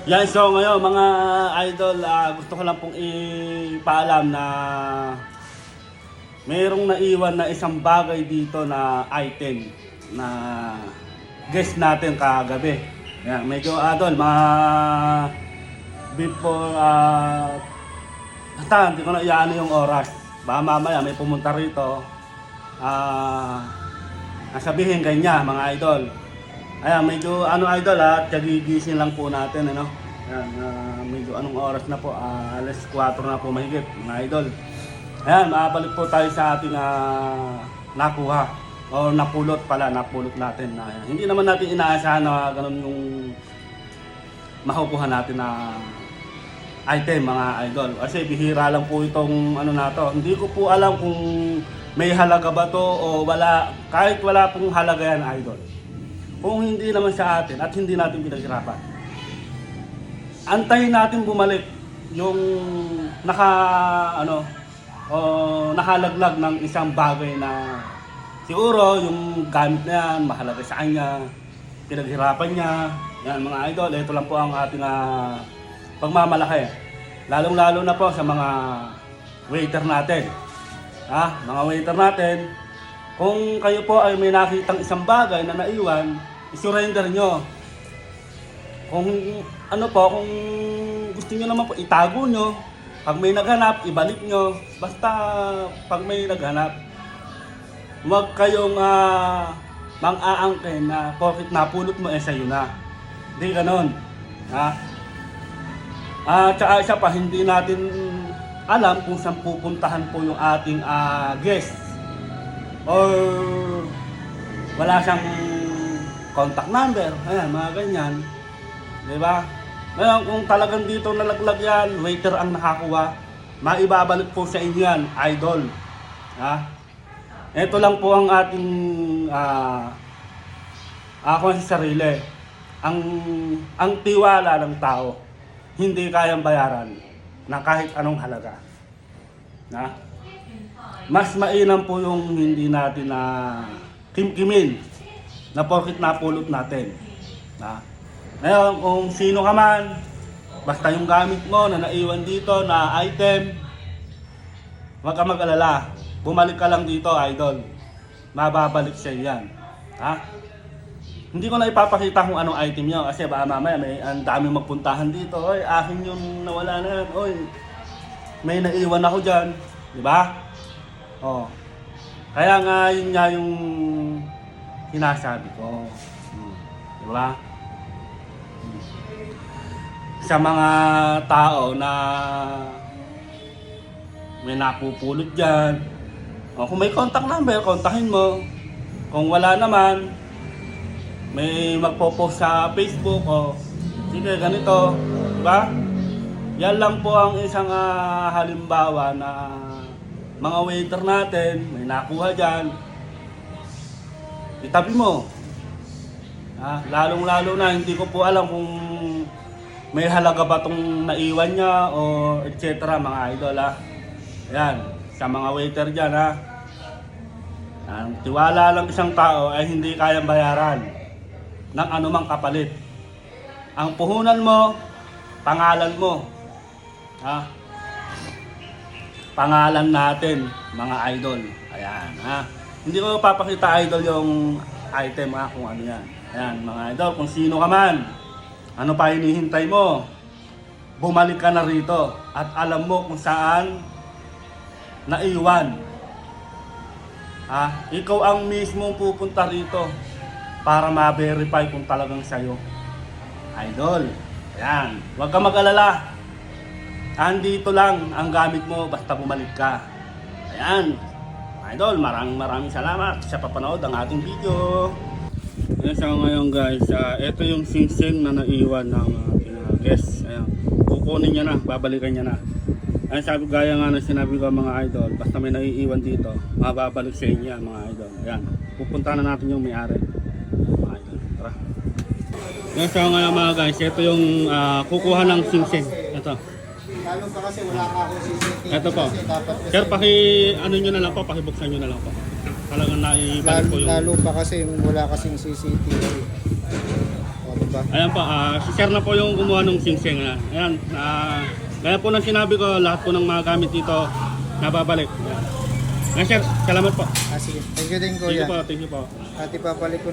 Yan, so ngayon mga idol, gusto ko lang pong ipaalam na mayroong naiwan na isang bagay dito na item na guest natin kagabi. Yan, medyo idol, mga before, basta hindi ko na iyaano yung oras. Baka mamaya may pumunta rito, sabihin kanya mga idol. Ayan, medyo idol kagigising lang po natin ano. Ayan, medyo anong oras na po, alas 4 na po mahigit mga idol. Ayan, makabalik po tayo sa ating nakuha o napulot natin na hindi naman natin inaasahan na ganun yung makukuha natin na item mga idol. Kasi bihira lang po itong na to. Hindi ko po alam kung may halaga ba to o wala. Kahit wala pong halaga yan idol. Kung hindi naman sa atin at hindi natin pinaghirapan, antayin natin bumalik yung nakalaglag ng isang bagay na siguro yung gamit na yan, mahalaga sa kanya, pinaghirapan niya. Yan mga idol, ito lang po ang ating pagmamalaki. Lalong-lalo na po sa mga waiter natin. Mga waiter natin, kung kayo po ay may nakitang isang bagay na naiwan, i-surrender nyo. Kung kung gusto nyo naman po, itago nyo. Pag may naghanap, ibalik nyo. Basta pag may naghanap, huwag kayong mang-aangkin na porket napulot mo sa'yo na. Hindi ganon. Tsaka isa pa, hindi natin alam kung saan pupuntahan po yung ating guest. Or wala siyang contact number. Ayan, mga ganyan. Diba? Ngayon, kung talagang dito nalaglag yan, waiter ang nakakuha, maibabalik po sa inyo yan, idol. Ito lang po ang ating ako sa sarili. Ang tiwala ng tao, hindi kayang bayaran ng kahit anong halaga. Mas mainam po yung hindi natin na kimkimin na porkit napulot natin. Ngayon, kung sino ka man, basta yung gamit mo na naiwan dito na item, huwag ka mag-alala. Bumalik ka lang dito, idol. Mababalik siya yan. Hindi ko na ipapakita kung anong item nyo kasi baka mamaya may ang dami magpuntahan dito. Oy, akin yung nawala na yan. Oy, may naiwan ako dyan. Diba? Kaya nga yun nga yung sinasabi ko. Diba? Sa mga tao na may napupulot dyan, kung may contact number, kontakin mo. Kung wala naman, may magpo-post sa Facebook sige ganito, diba? Yan lang po ang isang halimbawa na mga waiter natin, may nakuha dyan, itabi mo. Lalong-lalo na, hindi ko po alam kung may halaga ba itong naiwan niya o etc. mga idol. Ayan, sa mga waiter dyan ang tiwala lang isang tao ay hindi kayang bayaran ng anumang kapalit. Ang puhunan mo, pangalan mo. Pangalan natin, mga idol. Ayan, Hindi ko papakita idol yung item kung ano yan. Ayan, mga idol, kung sino ka man, ano pa hinihintay mo? Bumalik ka na rito at alam mo kung saan naiwan. Ikaw ang mismo pupunta rito para ma-verify kung talagang sa'yo. Idol, ayan, huwag ka mag-alala. Andito lang ang gamit mo basta bumalik ka. Ayan, idol, maraming salamat sa papanood ng ating video. So ngayon guys, ito yung singsing na naiwan ng ating guest. Ayan, kukunin niya na, babalikan niya na. Ayan, sabi gaya nga na sinabi ko mga idol, basta may naiiwan dito, mababalik sa inyo yan mga idol. Ayan, pupunta na natin yung may-ari. Mga idol, tara. Ayan, so ngayon mga guys, ito yung kukuha ng singsing. Ito. Lalo pa kasi wala ka akong CCTV. Ito po. Sir, nyo na lang po, pakibuksan nyo na lang po. Talagang naibalik po yung... Lalo pa kasi wala kasing CCTV. ba? Ayan po, si Sir na po yung gumawa ng singsing. Ayan, kaya po nang sinabi ko, lahat po ng mga gamit dito nababalik. Ayan, Sir, salamat po. Sige. Thank you din, Thank you kuya. po, thank you po. At ipapalik ko